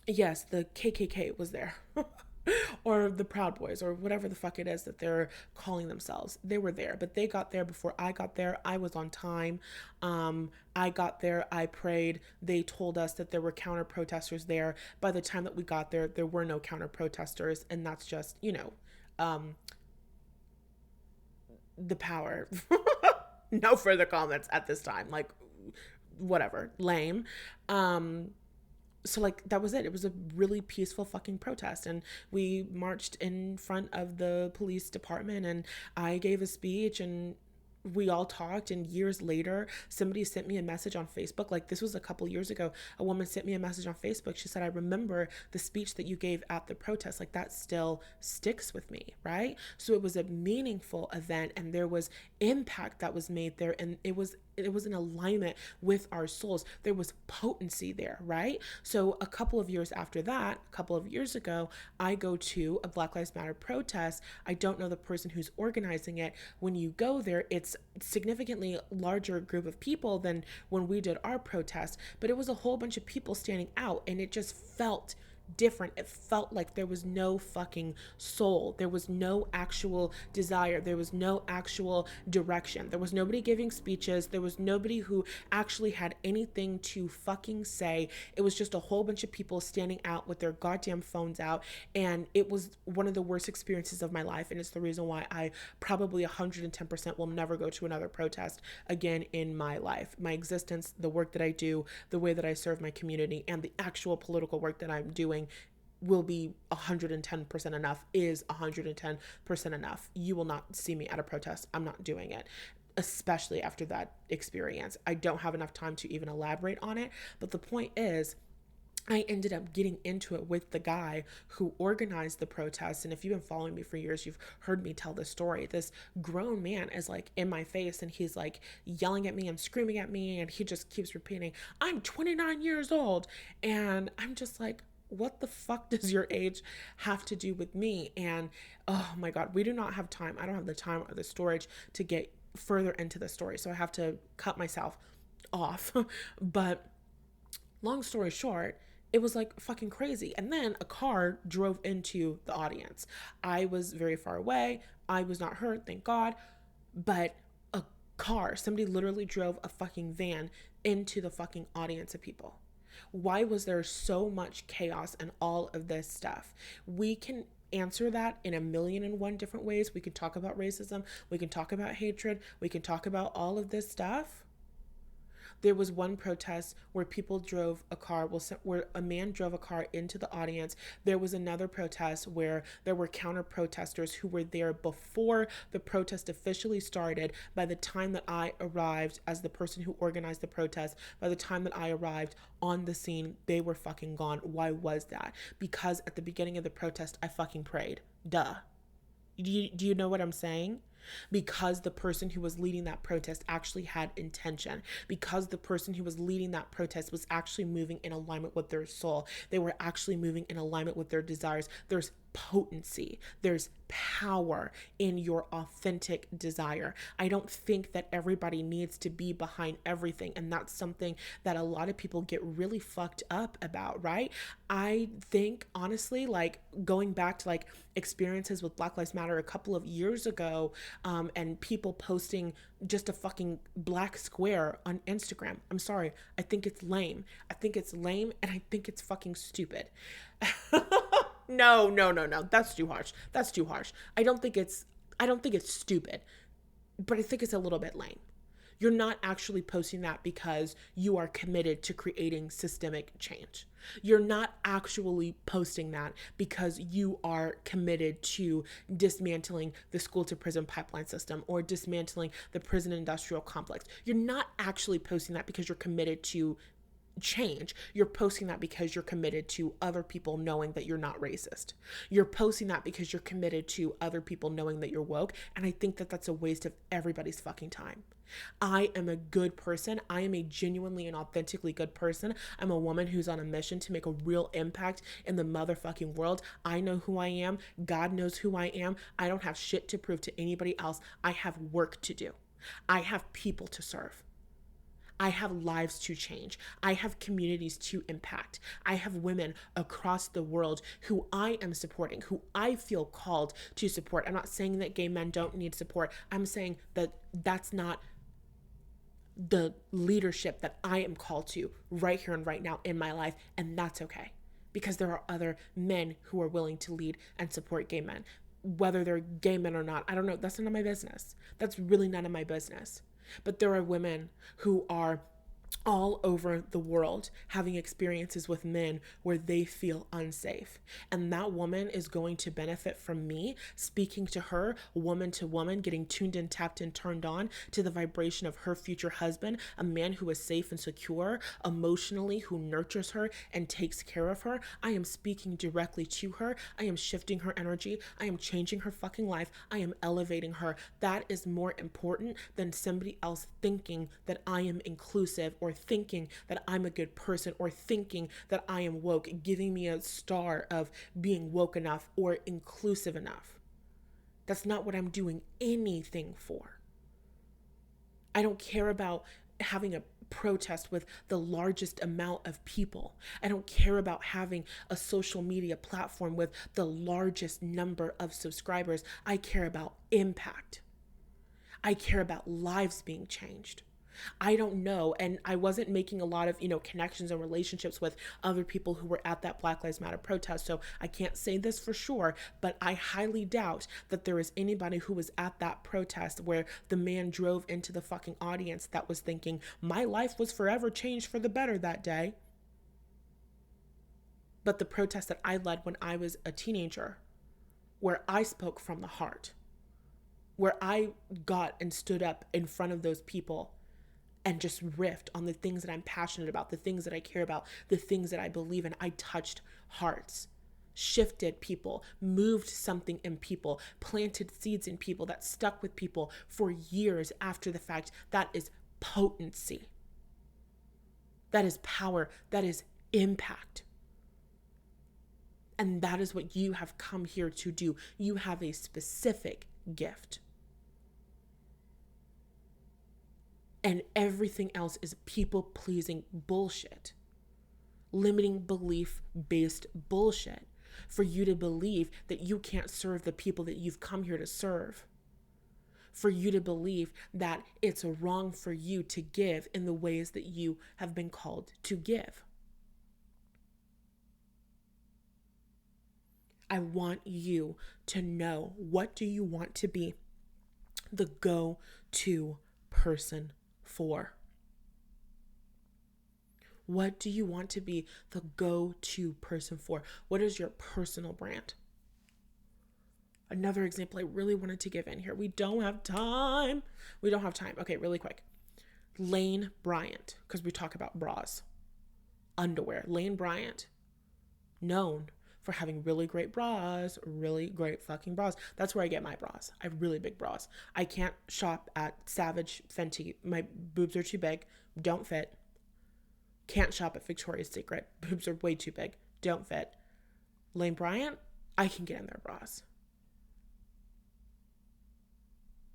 yes, the KKK was there. Or the Proud Boys, or whatever the fuck it is that they're calling themselves. They were there, but they got there before I got there. I was on time. I got there, I prayed. They told us that there were counter protesters there. By the time that we got there were no counter protesters, and that's just, the power. No further comments at this time. Like, whatever, lame. So like that was it. It was a really peaceful fucking protest, and we marched in front of the police department, and I gave a speech, and we all talked. And years later, somebody sent me a message on Facebook. Like, this was a couple years ago. A woman sent me a message on Facebook. She said, I remember the speech that you gave at the protest. Like, that still sticks with me, right? So it was a meaningful event, and there was impact that was made there, and it was in alignment with our souls. There was potency there, right? So a couple of years after that, a couple of years ago, I go to a Black Lives Matter protest. I don't know the person who's organizing it. When you go there, it's significantly larger group of people than when we did our protest, but it was a whole bunch of people standing out, and it just felt different. It felt like there was no fucking soul. There was no actual desire. There was no actual direction. There was nobody giving speeches. There was nobody who actually had anything to fucking say. It was just a whole bunch of people standing out with their goddamn phones out. And it was one of the worst experiences of my life. And it's the reason why I probably 110% will never go to another protest again in my life. My existence, the work that I do, the way that I serve my community, and the actual political work that I'm doing will be 110% enough, is 110% enough. You will not see me at a protest. I'm not doing it, especially after that experience. I don't have enough time to even elaborate on it. But the point is, I ended up getting into it with the guy who organized the protest. And if you've been following me for years, you've heard me tell this story. This grown man is like in my face and he's like yelling at me and screaming at me. And he just keeps repeating, I'm 29 years old. And I'm just like, what the fuck does your age have to do with me? And oh my God, we do not have time. I don't have the time or the storage to get further into the story. So I have to cut myself off. But long story short, it was like fucking crazy. And then a car drove into the audience. I was very far away. I was not hurt, thank God. But a car, somebody literally drove a fucking van into the fucking audience of people. Why was there so much chaos and all of this stuff? We can answer that in a million and one different ways. We can talk about racism. We can talk about hatred. We can talk about all of this stuff. There was one protest where people drove a car, where a man drove a car into the audience. There was another protest where there were counter protesters who were there before the protest officially started. By the time that I arrived as the person who organized the protest, by the time that I arrived on the scene, they were fucking gone. Why was that? Because at the beginning of the protest, I fucking prayed. Duh. Do you know what I'm saying? Because the person who was leading that protest actually had intention, because the person who was leading that protest was actually moving in alignment with their soul. They were actually moving in alignment with their desires. There's potency, there's power in your authentic desire. I don't think that everybody needs to be behind everything, and that's something that a lot of people get really fucked up about, right? I think honestly, like going back to like experiences with Black Lives Matter a couple of years ago, and people posting just a fucking black square on Instagram. I'm sorry, I think it's lame. I think it's lame, and I think it's fucking stupid. No. That's too harsh. That's too harsh. I don't think it's stupid, but I think it's a little bit lame. You're not actually posting that because you are committed to creating systemic change. You're not actually posting that because you are committed to dismantling the school to prison pipeline system or dismantling the prison industrial complex. You're not actually posting that because you're committed to change. You're posting that because you're committed to other people knowing that you're not racist. You're posting that because you're committed to other people knowing that you're woke. And I think that that's a waste of everybody's fucking time. I am a good person. I am a genuinely and authentically good person. I'm a woman who's on a mission to make a real impact in the motherfucking world. I know who I am. God knows who I am. I don't have shit to prove to anybody else. I have work to do. I have people to serve. I have lives to change. I have communities to impact. I have women across the world who I am supporting, who I feel called to support. I'm not saying that gay men don't need support. I'm saying that that's not the leadership that I am called to right here and right now in my life. And that's okay, because there are other men who are willing to lead and support gay men. Whether they're gay men or not, I don't know. That's none of my business. That's really none of my business. But there are women who are all over the world having experiences with men where they feel unsafe. And that woman is going to benefit from me speaking to her woman to woman, getting tuned in, tapped in, turned on to the vibration of her future husband, a man who is safe and secure emotionally, who nurtures her and takes care of her. I am speaking directly to her. I am shifting her energy. I am changing her fucking life. I am elevating her. That is more important than somebody else thinking that I am inclusive, or thinking that I'm a good person, or thinking that I am woke, giving me a star of being woke enough or inclusive enough. That's not what I'm doing anything for. I don't care about having a protest with the largest amount of people. I don't care about having a social media platform with the largest number of subscribers. I care about impact. I care about lives being changed. I don't know. And I wasn't making a lot of, connections and relationships with other people who were at that Black Lives Matter protest. So I can't say this for sure, but I highly doubt that there is anybody who was at that protest where the man drove into the fucking audience that was thinking, my life was forever changed for the better that day. But the protest that I led when I was a teenager, where I spoke from the heart, where I got and stood up in front of those people and just riffed on the things that I'm passionate about, the things that I care about, the things that I believe in. I touched hearts, shifted people, moved something in people, planted seeds in people that stuck with people for years after the fact. That is potency. That is power. That is impact. And that is what you have come here to do. You have a specific gift. And everything else is people-pleasing bullshit. Limiting belief-based bullshit for you to believe that you can't serve the people that you've come here to serve. For you to believe that it's wrong for you to give in the ways that you have been called to give. I want you to know, what do you want to be the go-to person for? What do you want to be the go-to person for? What is your personal brand? Another example I really wanted to give in here. We don't have time. Okay, really quick. Lane Bryant, because we talk about bras, underwear. Lane Bryant, known for having really great bras, really great fucking bras. That's where I get my bras. I have really big bras. I can't shop at Savage, Fenty. My boobs are too big, don't fit. Can't shop at Victoria's Secret. Boobs are way too big, don't fit. Lane Bryant, I can get in their bras.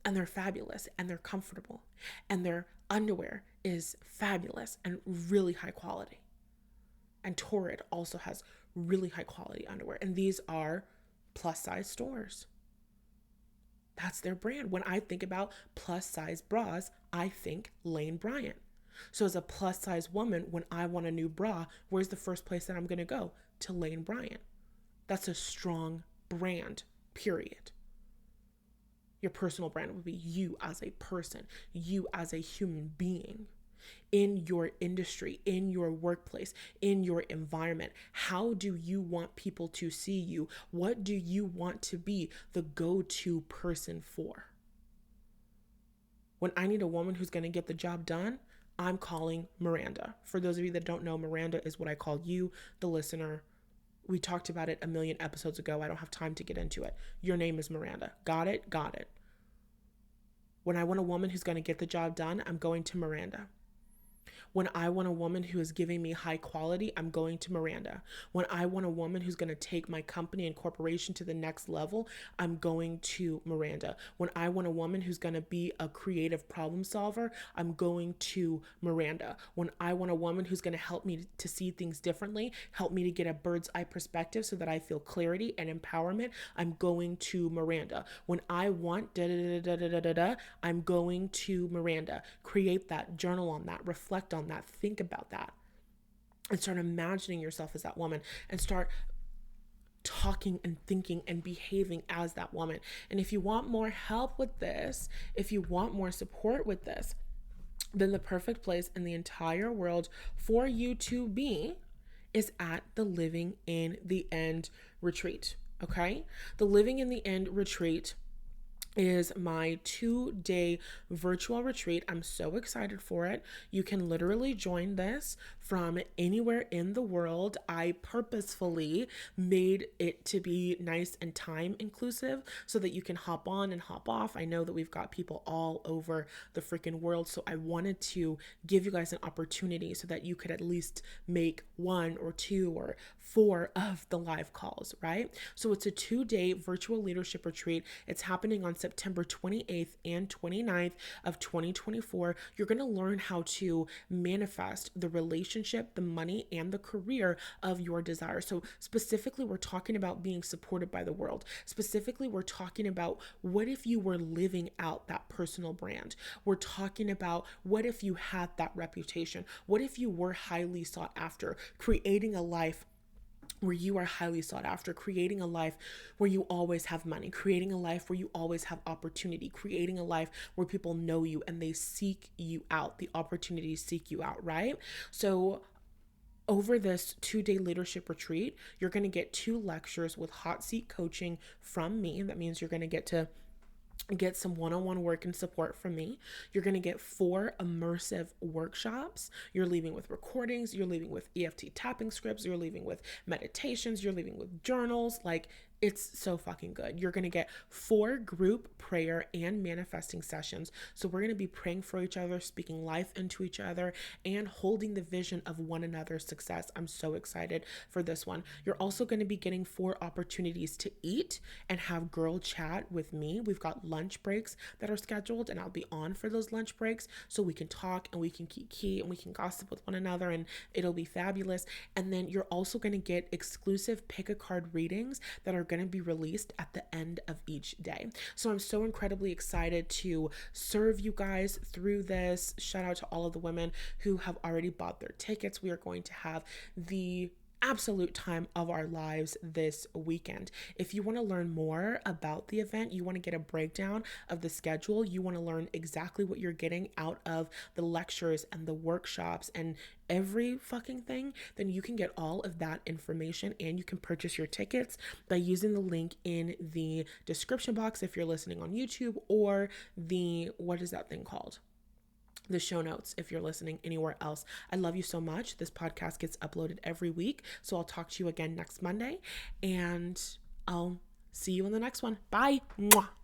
And they're fabulous and they're comfortable. And their underwear is fabulous and really high quality. And Torrid also has really high quality underwear. And these are plus size stores. That's their brand. When I think about plus size bras, I think Lane Bryant. So as a plus size woman, when I want a new bra, where's the first place that I'm going to go? To Lane Bryant. That's a strong brand, period. Your personal brand would be you as a person, you as a human being. In your industry, in your workplace, in your environment. How do you want people to see you? What do you want to be the go-to person for? When I need a woman who's going to get the job done, I'm calling Miranda. For those of you that don't know, Miranda is what I call you, the listener. We talked about it a million episodes ago. I don't have time to get into it. Your name is Miranda. Got it? Got it. When I want a woman who's going to get the job done, I'm going to Miranda. When I want a woman who is giving me high quality, I'm going to Miranda. When I want a woman who's going to take my company and corporation to the next level, I'm going to Miranda. When I want a woman who's going to be a creative problem solver, I'm going to Miranda. When I want a woman who's going to help me to see things differently, help me to get a bird's eye perspective so that I feel clarity and empowerment, I'm going to Miranda. When I want I'm going to Miranda. Create that, journal on that, reflect on that, think about that, and start imagining yourself as that woman and start talking and thinking and behaving as that woman. And if you want more help with this, if you want more support with this, then the perfect place in the entire world for you to be is at the Living in the End retreat. Okay? The Living in the End retreat is my 2-day virtual retreat. I'm so excited for it. You can literally join this from anywhere in the world. I purposefully made it to be nice and time inclusive so that you can hop on and hop off. I know that we've got people all over the freaking world, so I wanted to give you guys an opportunity so that you could at least make 1 or 2 or 4 of the live calls, right? So it's a 2-day virtual leadership retreat. It's happening on September 28th and 29th of 2024, you're going to learn how to manifest the relationship, the money, and the career of your desire. So specifically, we're talking about being supported by the world. Specifically, we're talking about what if you were living out that personal brand. We're talking about what if you had that reputation. What if you were highly sought after, creating a life where you are highly sought after, creating a life where you always have money, creating a life where you always have opportunity, creating a life where people know you and they seek you out, the opportunities seek you out, right? So over this 2-day leadership retreat, you're going to get 2 lectures with hot seat coaching from me. That means you're going to get some one-on-one work and support from me. You're going to get 4 immersive workshops. You're leaving with recordings, you're leaving with EFT tapping scripts, you're leaving with meditations, you're leaving with journals. Like, it's so fucking good. You're going to get 4 group prayer and manifesting sessions. So we're going to be praying for each other, speaking life into each other, and holding the vision of one another's success. I'm so excited for this one. You're also going to be getting 4 opportunities to eat and have girl chat with me. We've got lunch breaks that are scheduled, and I'll be on for those lunch breaks so we can talk and we can kiki and we can gossip with one another, and it'll be fabulous. And then you're also going to get exclusive pick a card readings that are going to be released at the end of each day. So I'm so incredibly excited to serve you guys through this. Shout out to all of the women who have already bought their tickets. We are going to have the absolute time of our lives this weekend. If you want to learn more about the event, you want to get a breakdown of the schedule, you want to learn exactly what you're getting out of the lectures and the workshops and every fucking thing, then you can get all of that information and you can purchase your tickets by using the link in the description box if you're listening on YouTube, or the, what is that thing called? The show notes if you're listening anywhere else. I love you so much. This podcast gets uploaded every week. So I'll talk to you again next Monday, and I'll see you in the next one. Bye. Mwah.